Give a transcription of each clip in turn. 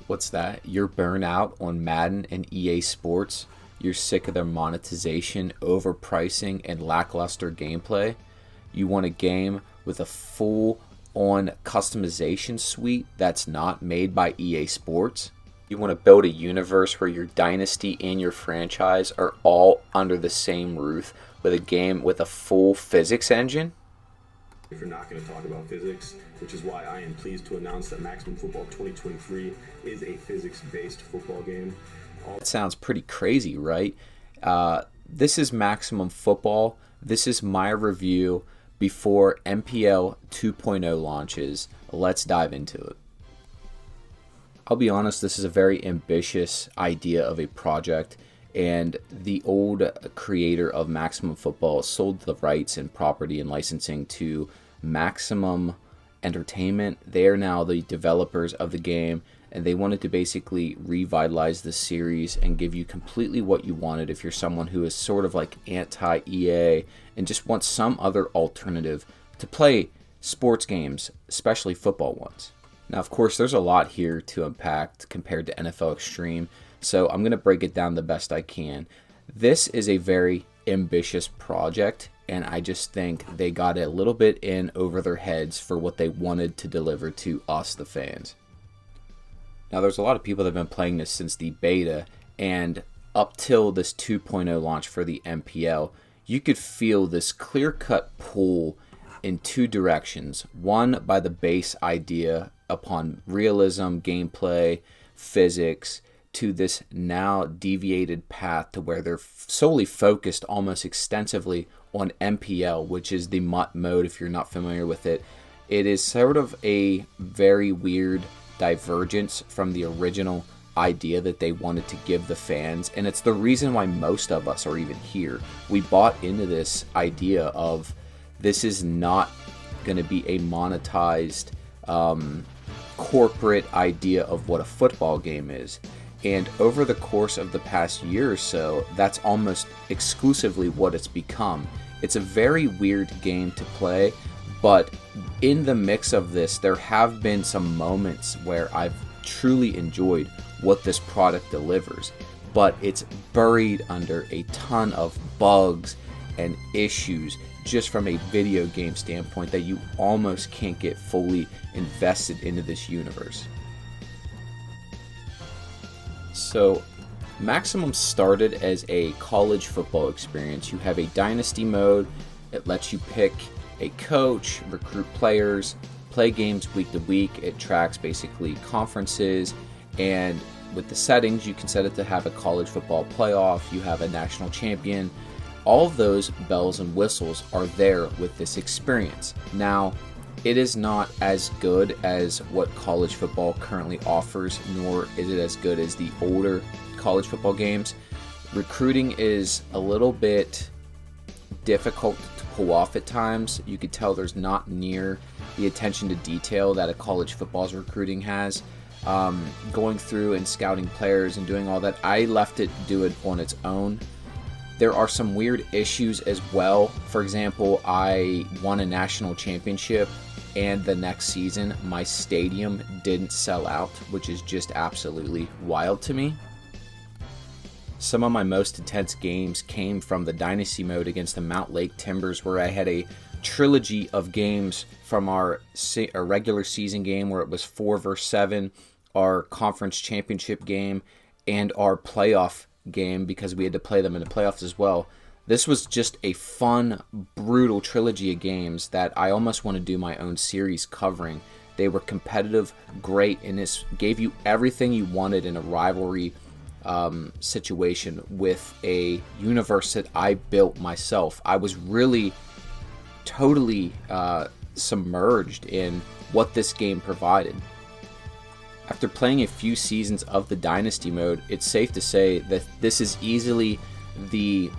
What's that? You're burnt out on Madden and EA Sports? You're sick of their monetization, overpricing, and lackluster gameplay? You want a game with a full-on customization suite that's not made by EA Sports? You want to build a universe where your dynasty and your franchise are all under the same roof with a game with a full physics engine? If you're not going to talk about physics, which is why I am pleased to announce that Maximum Football 2023 is a physics-based football game. That sounds pretty crazy, right? This is Maximum Football. This is my review before MPL 2.0 launches. Let's dive into it. I'll be honest, this is a very ambitious idea of a project, and the old creator of Maximum Football sold the rights and property and licensing to Maximum Entertainment. They are now the developers of the game, and they wanted to basically revitalize the series and give you completely what you wanted if you're someone who is sort of like anti-EA and just wants some other alternative to play sports games, especially football ones. Now, of course, there's a lot here to unpack compared to NFL Extreme, so I'm going to break it down the best I can. This is a very ambitious project, and I just think they got it a little bit in over their heads for what they wanted to deliver to us, the fans. Now, there's a lot of people that have been playing this since the beta, and up till this 2.0 launch for the MPL, you could feel this clear-cut pull in two directions. One, by the base idea upon realism, gameplay, physics, to this now deviated path to where they're solely focused almost extensively on MPL, which is the MUT mode if you're not familiar with it. It is sort of a very weird divergence from the original idea that they wanted to give the fans, and it's the reason why most of us are even here. We bought into this idea of this is not going to be a monetized corporate idea of what a football game is. And over the course of the past year or so, that's almost exclusively what it's become. It's a very weird game to play, but in the mix of this, there have been some moments where I've truly enjoyed what this product delivers, but it's buried under a ton of bugs and issues just from a video game standpoint that you almost can't get fully invested into this universe. So, Maximum started as a college football experience. You have a Dynasty mode. It lets you pick a coach, recruit players, play games week to week. It tracks basically conferences, and with the settings, you can set it to have a college football playoff. You have a national champion. All of those bells and whistles are there with this experience. Now, it is not as good as what college football currently offers, nor is it as good as the older college football games. Recruiting is a little bit difficult to pull off at times. You could tell there's not near the attention to detail that a college football's recruiting has. Going through and scouting players and doing all that, I left it do it on its own. There are some weird issues as well. For example, I won a national championship, and the next season my stadium didn't sell out, which is just absolutely wild to me. Some of my most intense games came from the Dynasty mode against the Mount Lake Timbers, where I had a trilogy of games from our regular season game where it was 4 versus 7, our conference championship game, and our playoff game because we had to play them in the playoffs as well. This was just a fun, brutal trilogy of games that I almost want to do my own series covering. They were competitive, great, and this gave you everything you wanted in a rivalry situation with a universe that I built myself. I was really totally submerged in what this game provided. After playing a few seasons of the Dynasty mode, it's safe to say that this is easily the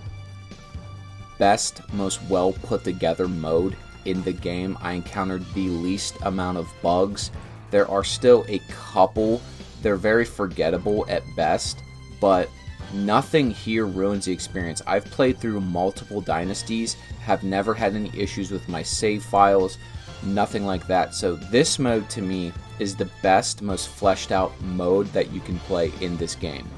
best, most well put together mode in the game. I encountered the least amount of bugs. There are still a couple. They're very forgettable at best, but nothing here ruins the experience. I've played through multiple Dynasties, have never had any issues with my save files, nothing like that. So this mode to me is the best, most fleshed out mode that you can play in this game.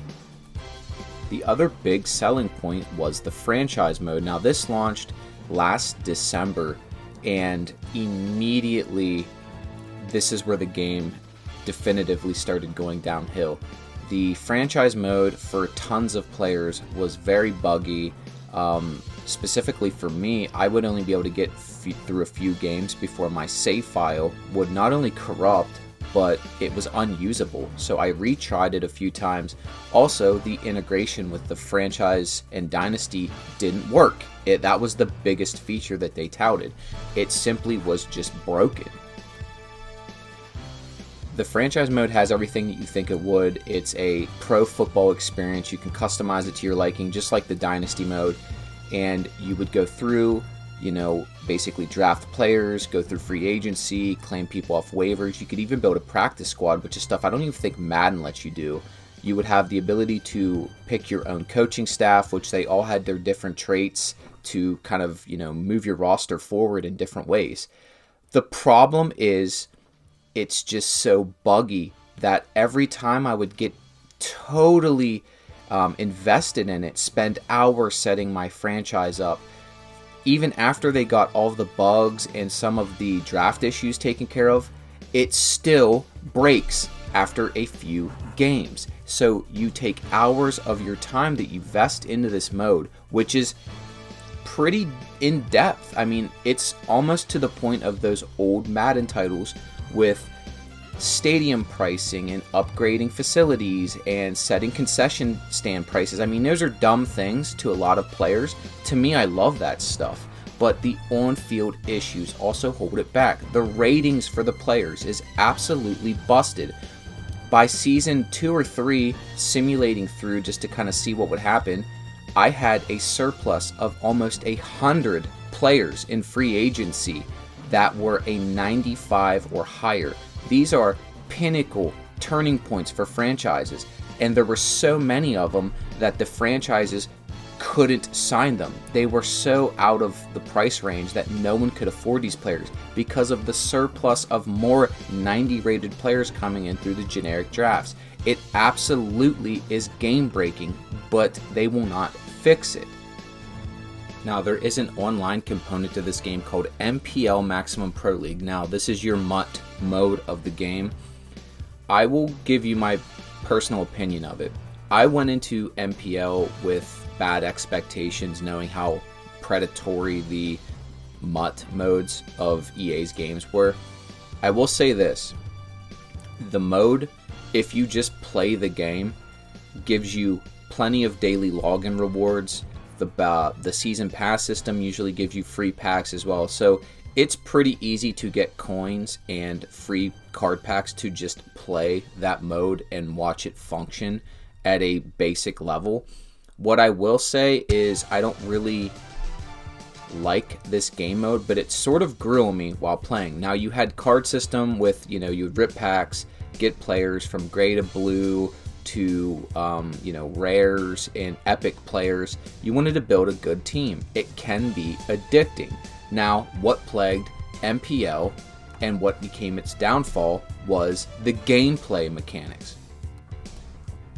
The other big selling point was the franchise mode. Now this launched last December, and immediately this is where the game definitively started going downhill. The franchise mode for tons of players was very buggy. Specifically for me, I would only be able to get through a few games before my save file would not only corrupt, but it was unusable. So I retried it a few times. Also, the integration with the franchise and Dynasty didn't work. That was the biggest feature that they touted. It simply was just broken. The franchise mode has everything that you think it would. It's a pro football experience. You can customize it to your liking, just like the Dynasty mode. And you would go through, basically draft players, go through free agency, claim people off waivers. You could even build a practice squad, which is stuff I don't even think Madden lets you do. You would have the ability to pick your own coaching staff, which they all had their different traits to kind of, move your roster forward in different ways. The problem is it's just so buggy that every time I would get totally invested in it, spend hours setting my franchise up, even after they got all of the bugs and some of the draft issues taken care of, it still breaks after a few games. So you take hours of your time that you vest into this mode, which is pretty in depth. I mean, it's almost to the point of those old Madden titles with stadium pricing and upgrading facilities and setting concession stand prices. I mean, those are dumb things to a lot of players. To me, I love that stuff. But the on-field issues also hold it back. The ratings for the players is absolutely busted. By season 2 or 3, simulating through just to kind of see what would happen, I had a surplus of almost 100 players in free agency that were a 95 or higher. These are pinnacle turning points for franchises, and there were so many of them that the franchises couldn't sign them. They were so out of the price range that no one could afford these players because of the surplus of more 90 rated players coming in through the generic drafts. It absolutely is game breaking, but they will not fix it. Now, there is an online component to this game called MPL Maximum Pro League. Now, this is your MUT mode of the game. I will give you my personal opinion of it. I went into MPL with bad expectations, knowing how predatory the MUT modes of EA's games were. I will say this. The mode, if you just play the game, gives you plenty of daily login rewards. The season pass system usually gives you free packs as well. So it's pretty easy to get coins and free card packs to just play that mode and watch it function at a basic level. What I will say is I don't really like this game mode, but it sort of grew on me while playing. Now, you had card system with, you would rip packs, get players from gray to blue to, rares and epic players. You wanted to build a good team. It can be addicting. Now, what plagued MPL and what became its downfall was the gameplay mechanics.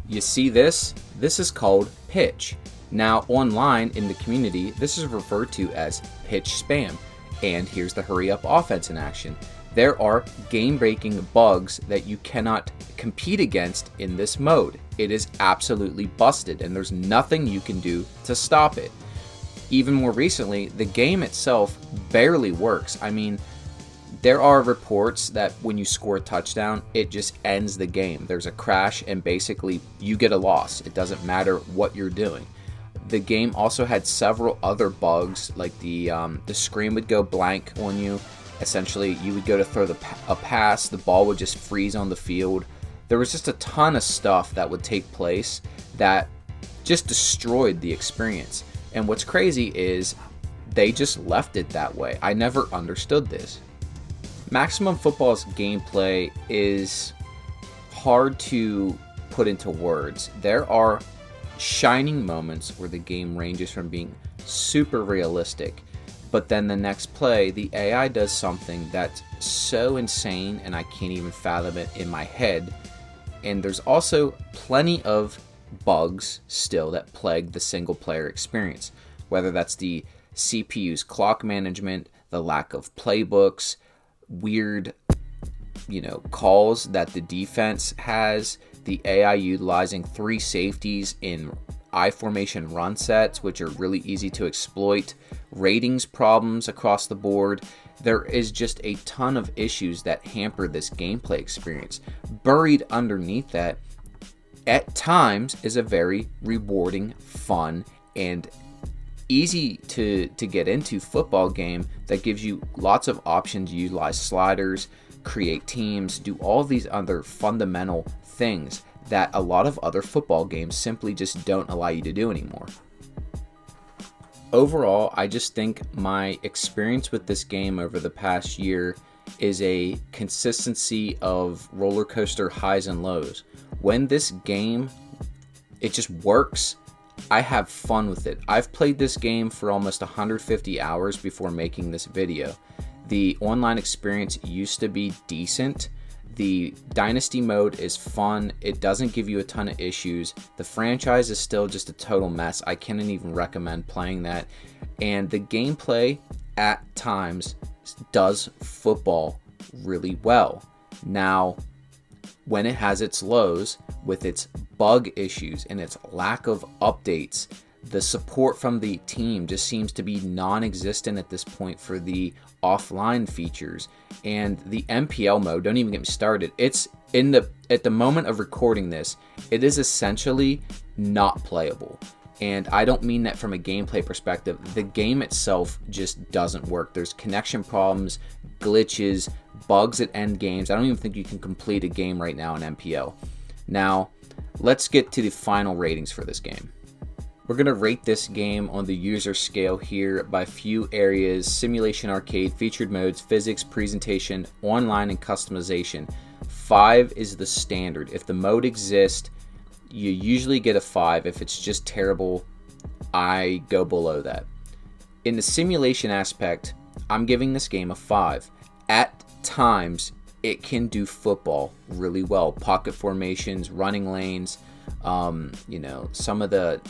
You see this? This is called pitch. Now, online in the community, this is referred to as pitch spam. And here's the hurry up offense in action. There are game-breaking bugs that you cannot compete against in this mode. It is absolutely busted, and there's nothing you can do to stop it. Even more recently, the game itself barely works. I mean, there are reports that when you score a touchdown, it just ends the game. There's a crash, and basically you get a loss. It doesn't matter what you're doing. The game also had several other bugs, like the screen would go blank on you. Essentially, you would go to throw a pass, the ball would just freeze on the field. There was just a ton of stuff that would take place that just destroyed the experience. And what's crazy is they just left it that way. I never understood this. Maximum Football's gameplay is hard to put into words. There are shining moments where the game ranges from being super realistic, but then the next play, the AI does something that's so insane and I can't even fathom it in my head. And there's also plenty of bugs still that plague the single player experience, whether that's the CPU's clock management, the lack of playbooks, weird calls that the defense has, the AI utilizing 3 safeties in I formation run sets, which are really easy to exploit, ratings problems across the board. There is just a ton of issues that hamper this gameplay experience. Buried underneath that, at times, is a very rewarding, fun, and easy to get into football game that gives you lots of options to utilize sliders, create teams, do all these other fundamental things that a lot of other football games simply just don't allow you to do anymore. Overall, I just think my experience with this game over the past year is a consistency of roller coaster highs and lows. When this game, it just works, I have fun with it. I've played this game for almost 150 hours before making this video. The online experience used to be decent. The Dynasty mode is fun. It doesn't give you a ton of issues. The franchise is still just a total mess. I can't even recommend playing that. And the gameplay at times does football really well. Now, when it has its lows with its bug issues and its lack of updates, the support from the team just seems to be non-existent at this point for the offline features. And the MPL mode, don't even get me started. It's at the moment of recording this, it is essentially not playable. And I don't mean that from a gameplay perspective. The game itself just doesn't work. There's connection problems, glitches, bugs at end games. I don't even think you can complete a game right now in MPL. Now, let's get to the final ratings for this game. We're going to rate this game on the user scale here by few areas: simulation, arcade, featured modes, physics, presentation, online, and customization. 5 is the standard. If the mode exists, you usually get a 5. If it's just terrible, I go below that. In the simulation aspect, I'm giving this game a 5. At times, it can do football really well. Pocket formations, running lanes, some of the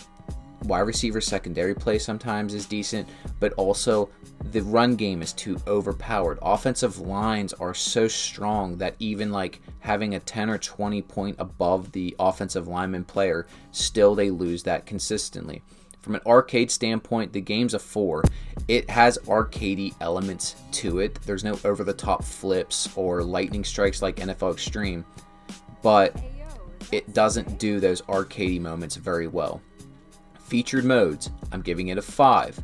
wide receiver secondary play sometimes is decent, but also the run game is too overpowered. Offensive lines are so strong that even like having a 10 or 20 point above the offensive lineman player, still they lose that consistently. From an arcade standpoint, the game's a 4. It has arcadey elements to it. There's no over-the-top flips or lightning strikes like NFL Extreme, but it doesn't do those arcadey moments very well. Featured modes, I'm giving it a 5.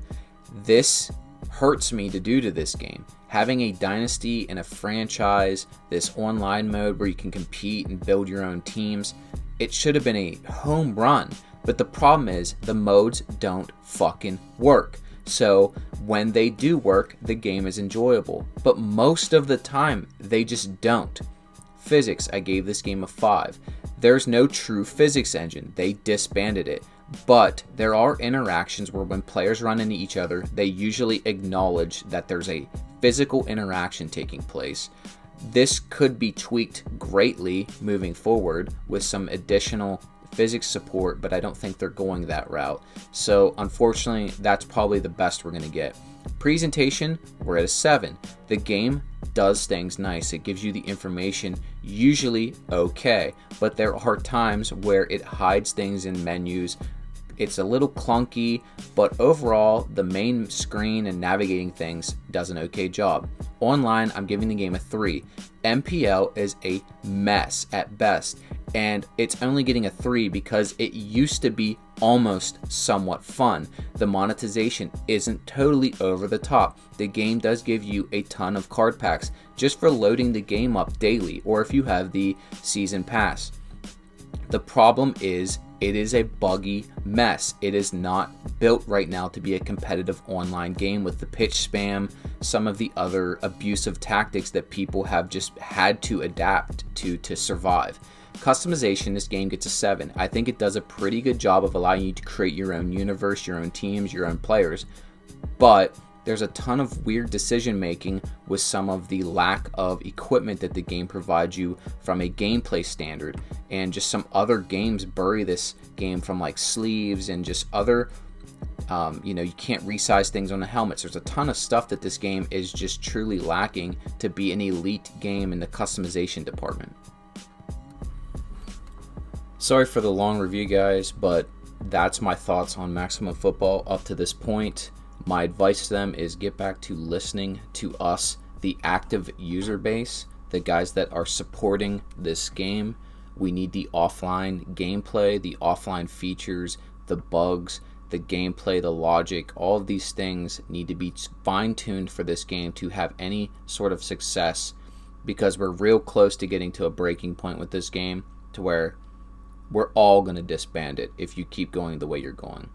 This hurts me to do to this game. Having a dynasty and a franchise, this online mode where you can compete and build your own teams, it should have been a home run. But the problem is the modes don't fucking work. So when they do work, the game is enjoyable. But most of the time, they just don't. Physics, I gave this game a 5. There's no true physics engine. They disbanded it. But there are interactions where when players run into each other, they usually acknowledge that there's a physical interaction taking place. This could be tweaked greatly moving forward with some additional physics support, but I don't think they're going that route. So unfortunately, that's probably the best we're going to get. Presentation, we're at a 7. The game does things nice. It gives you the information usually okay, but there are times where it hides things in menus. It's a little clunky, but overall, the main screen and navigating things does an okay job. Online, I'm giving the game a 3. MPL is a mess at best, and it's only getting a 3 because it used to be almost somewhat fun. The monetization isn't totally over the top. The game does give you a ton of card packs just for loading the game up daily, or if you have the season pass. The problem is, it is a buggy mess. It is not built right now to be a competitive online game with the pitch spam, some of the other abusive tactics that people have just had to adapt to survive. Customization, this game gets a 7. I think it does a pretty good job of allowing you to create your own universe, your own teams, your own players, but There's a ton of weird decision making with some of the lack of equipment that the game provides you from a gameplay standard, and just some other games bury this game from like sleeves and just other you can't resize things on the helmets. There's a ton of stuff that this game is just truly lacking to be an elite game in the customization department. Sorry for the long review, guys, but that's my thoughts on Maximum Football up to this point. My advice to them is get back to listening to us, the active user base, the guys that are supporting this game. We need the offline gameplay, the offline features, the bugs, the gameplay, the logic. All of these things need to be fine-tuned for this game to have any sort of success, because we're real close to getting to a breaking point with this game to where we're all going to disband it if you keep going the way you're going.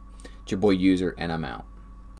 It's your boy User, and I'm out.